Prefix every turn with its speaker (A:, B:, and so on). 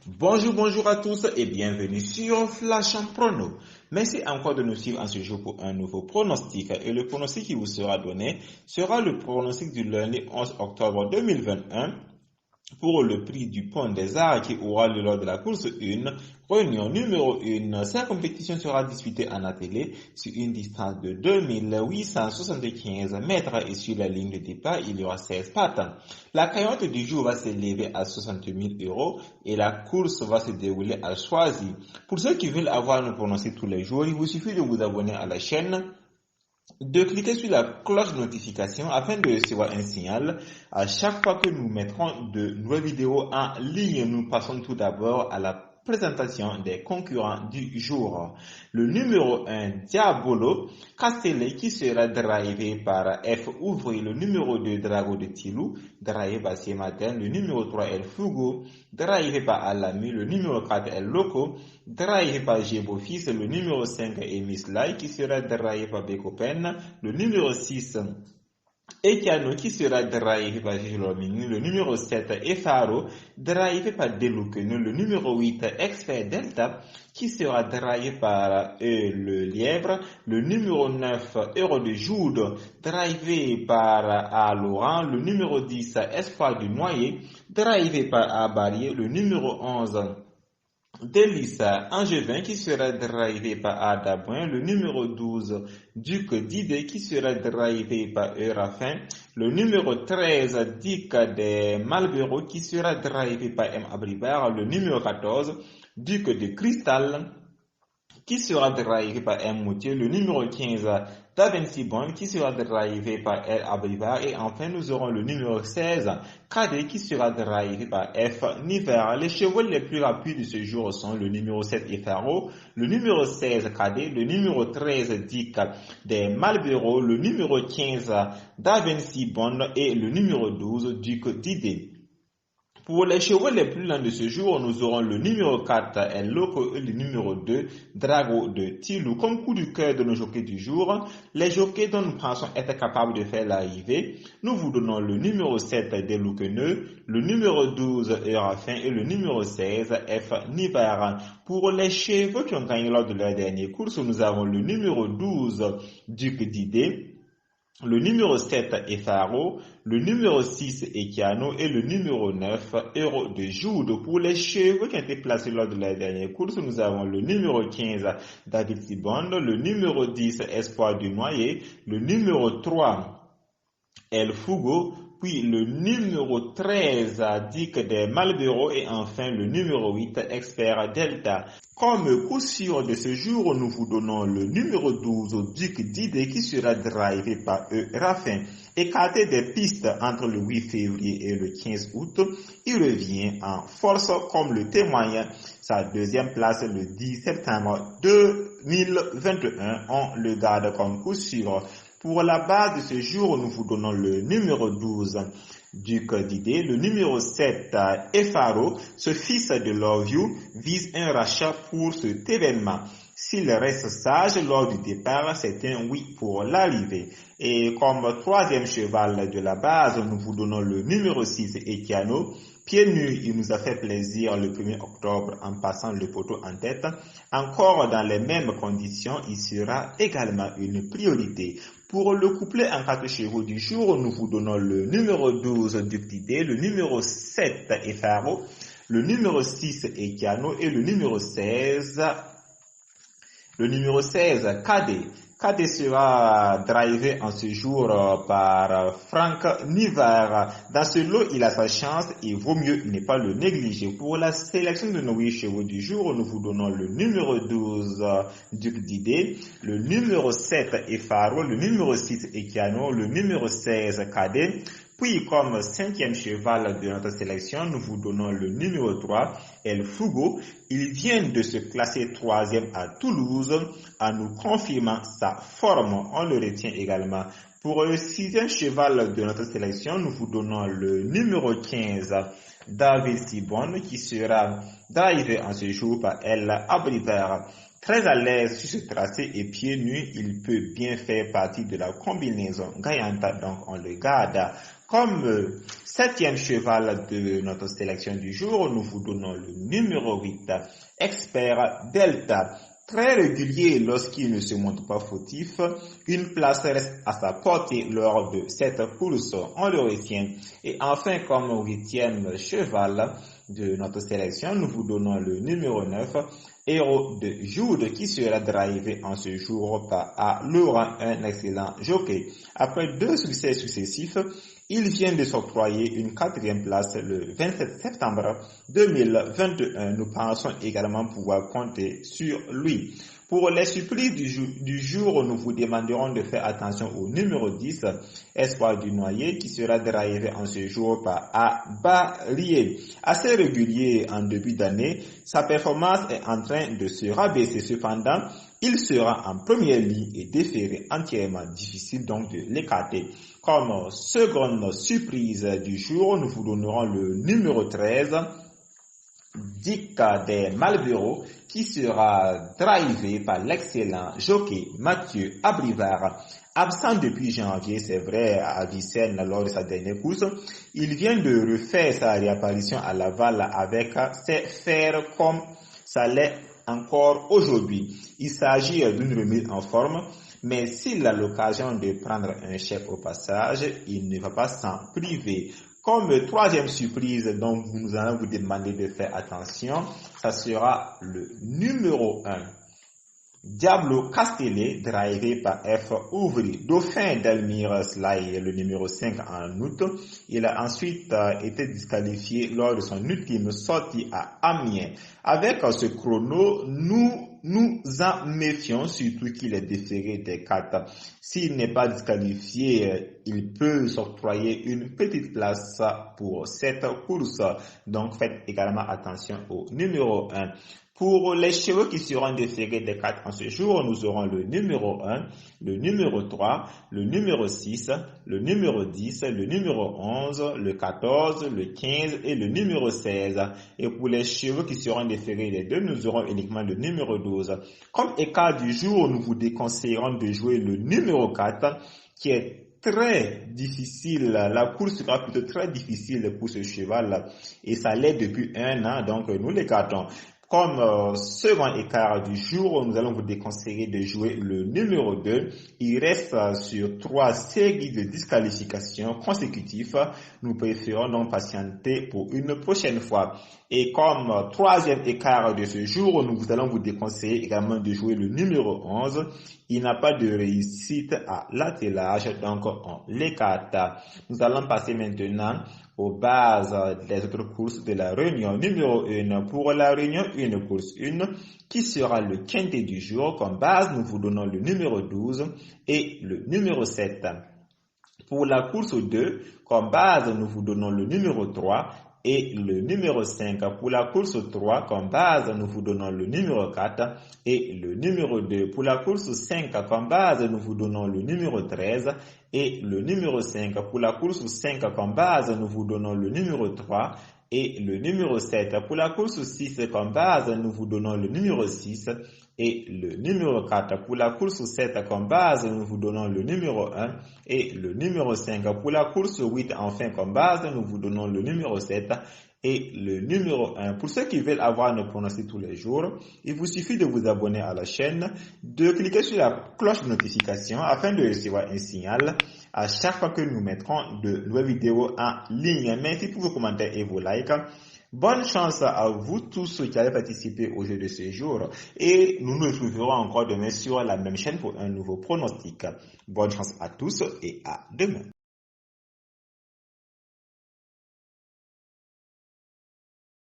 A: Bonjour à tous et bienvenue sur Flash en Prono. Merci encore de nous suivre en ce jour pour un nouveau pronostic. Et le pronostic qui vous sera donné sera le pronostic du lundi 11 octobre 2021 pour le prix du pont des Arts qui aura lieu lors de la course 1, réunion numéro 1. Cette compétition sera disputée en attelé sur une distance de 2875 mètres et sur la ligne de départ, il y aura 16 pattes. La cagnotte du jour va s'élever à 60 000 € et la course va se dérouler à Choisy. Pour ceux qui veulent avoir nos pronostics tous les jours, il vous suffit de vous abonner à la chaîne, de cliquer sur la cloche de notification afin de recevoir un signal à chaque fois que nous mettrons de nouvelles vidéos en ligne. Nous passons tout d'abord à la présentation des concurrents du jour. Le numéro 1, Diabolo Castellet, qui sera drivé par F. Ouvrier. Le numéro 2, Drago de Tilou, drivé par Siematen. Le numéro 3, El Fugo, drivé par Alami. Le numéro 4, El Loco, drivé par Gebofis. Le numéro 5, Emis Lai, qui sera drivé par Bekopen. Le numéro 6, Ekiano, qui sera drivé par Gilomini. Le numéro 7, Efaro, drivé par Delukenu. Le numéro 8, Expert Delta, qui sera drivé par le Lièvre. Le numéro 9, Euro de Jude, drivé par Laurent. Le numéro 10, Espoir du Noyer, drivé par Abarier. Le numéro 11, Délice Angevin, qui sera drivé par Adabouin. Le numéro 12, Duc d'Idée, qui sera drivé par Eurafin. Le numéro 13, Dick de Malbero, qui sera drivé par M. Abribar. Le numéro 14, Duc de Cristal, qui sera drivé par M. Moutier. Le numéro 15, Davinci Bond, qui sera drivé par L. Abrivar. Et enfin, nous aurons le numéro 16, Cadet, qui sera drivé par F. Niver. Les chevaux les plus rapides de ce jour sont le numéro 7, Efaro, le numéro 16, Cadet, le numéro 13, Dick des Malbero, le numéro 15, Davinci Bond et le numéro 12, Duc d'Idée. Pour les chevaux les plus lents de ce jour, nous aurons le numéro 4, El Loco, et le numéro 2, Drago de Tilou. Comme coup du cœur de nos jockeys du jour, les jockeys dont nous pensons être capables de faire l'arrivée, nous vous donnons le numéro 7, Delouqueneux, le numéro 12, Eurafin et le numéro 16, F. Niver. Pour les chevaux qui ont gagné lors de leur dernière course, nous avons le numéro 12, Duc d'Idée, le numéro 7, Efaro, le numéro 6, Ekiano et le numéro 9, Euro de Jude. Pour les chevaux qui ont été placés lors de la dernière course, nous avons le numéro 15, David Sibond, le numéro 10, Espoir du Noyer, le numéro 3, El Fugo, puis le numéro 13, Dick de Malbero et enfin le numéro 8, Expert Delta. Comme coup sûr de ce jour, nous vous donnons le numéro 12, Duc d'Idée, qui sera drivé par Raffin. Écarté des pistes entre le 8 février et le 15 août, il revient en force comme le témoigne sa deuxième place le 10 septembre 2021. On le garde comme coup sûr. Pour la base de ce jour, nous vous donnons le numéro 12, Duc d'Idée, le numéro 7, Efaro. Ce fils de Love You vise un rachat pour cet événement. S'il reste sage lors du départ, c'est un oui pour l'arrivée. Et comme troisième cheval de la base, nous vous donnons le numéro 6, Ekiano. Pieds nus, il nous a fait plaisir le 1er octobre en passant le poteau en tête. Encore dans les mêmes conditions, il sera également une priorité. Pour le couplet en 4 chevaux du jour, nous vous donnons le numéro 12, Duc d'Idée, le numéro 7, Efaro, le numéro 6, Ekiano et le numéro 16, Cadet. Cadet sera drivé en ce jour par Franck Niver. Dans ce lot, il a sa chance et vaut mieux ne pas le négliger. Pour la sélection de nos 8 chevaux du jour, nous vous donnons le numéro 12, Duc d'Idée, le numéro 7, Efaro, le numéro 6, Ekiano, le numéro 16, Cadet. Puis, comme cinquième cheval de notre sélection, nous vous donnons le numéro 3, El Fugo. Il vient de se classer troisième à Toulouse en nous confirmant sa forme. On le retient également. Pour le sixième cheval de notre sélection, nous vous donnons le numéro 15, David Sibon, qui sera drivé en ce jour par El Abriver. Très à l'aise sur ce tracé et pieds nus, il peut bien faire partie de la combinaison gagnante, donc on le garde Comme septième cheval de notre sélection du jour, nous vous donnons le numéro 8, Expert Delta. Très régulier lorsqu'il ne se montre pas fautif, une place reste à sa portée lors de cette course. On le retient. Et enfin, comme huitième cheval de notre sélection, nous vous donnons le numéro 9, Héros de Jude, qui sera drivé en ce jour par A. Laurent, un excellent jockey. Après 2 succès successifs, il vient de s'octroyer une 4e place le 27 septembre 2021. Nous pensons également pouvoir compter sur lui. Pour les surprises du jour, nous vous demanderons de faire attention au numéro 10, Espoir du Noyer, qui sera drivé en ce jour par A. Barrier. Assez régulier en début d'année, sa performance est en train de se rabaisser. Cependant, il sera en première ligne et déféré entièrement. Difficile donc de l'écarter. Comme seconde surprise du jour, nous vous donnerons le numéro 13, Dick des Malboro, qui sera drivé par l'excellent jockey Mathieu Abrivard. Absent depuis janvier, c'est vrai, à Vincennes lors de sa dernière course, il vient de refaire sa réapparition à Laval avec ses fers comme ça l'est encore aujourd'hui. Il s'agit d'une remise en forme, mais s'il a l'occasion de prendre un chèque au passage, il ne va pas s'en priver. Comme troisième surprise dont nous allons vous demander de faire attention, ça sera le numéro 1. Diablo Castellet, drivé par F. Ouvry, dauphin d'Elmire Sly, le numéro 5 en août. Il a ensuite été disqualifié lors de son ultime sortie à Amiens. Avec ce chrono, nous en méfions, surtout qu'il est déféré des 4. S'il n'est pas disqualifié, il peut s'octroyer une petite place pour cette course. Donc faites également attention au numéro 1. Pour les chevaux qui seront déférés des 4 en ce jour, nous aurons le numéro 1, le numéro 3, le numéro 6, le numéro 10, le numéro 11, le 14, le 15 et le numéro 16. Et pour les chevaux qui seront déférés des 2, nous aurons uniquement le numéro 12. Comme écart du jour, nous vous déconseillerons de jouer le numéro 4 qui est très difficile. La course sera plutôt très difficile pour ce cheval et ça l'est depuis 1 an, donc nous l'écartons. Comme second écart du jour, nous allons vous déconseiller de jouer le numéro 2. Il reste sur 3 séries de disqualification consécutives. Nous préférons donc patienter pour une prochaine fois. Et comme troisième écart de ce jour, nous allons vous déconseiller également de jouer le numéro 11. Il n'a pas de réussite à l'attelage, donc on l'écarte. Nous allons passer maintenant aux bases des autres courses de la réunion numéro 1. Pour la réunion 1, course 1, qui sera le quintet du jour, comme base, nous vous donnons le numéro 12 et le numéro 7. Pour la course 2, comme base, nous vous donnons le numéro 3 et le numéro 5. Pour la course 3, comme base, nous vous donnons le numéro 4 et le numéro 2. Pour la course 5, comme base, nous vous donnons le numéro 13 et le numéro 5. Pour la course 5, comme base, nous vous donnons le numéro 3 et le numéro 7. Pour la course 6, comme base, nous vous donnons le numéro 6 et le numéro 4. Pour la course 7, comme base, nous vous donnons le numéro 1 et le numéro 5. Pour la course 8, enfin, comme base, nous vous donnons le numéro 7 et le numéro 1. Pour ceux qui veulent avoir nos pronostics tous les jours, il vous suffit de vous abonner à la chaîne, de cliquer sur la cloche de notification afin de recevoir un signal à chaque fois que nous mettrons de nouvelles vidéos en ligne. Merci pour vos commentaires et vos likes. Bonne chance à vous tous qui avez participé au jeu de ce jour et nous nous retrouverons encore demain sur la même chaîne pour un nouveau pronostic. Bonne chance à tous et à demain.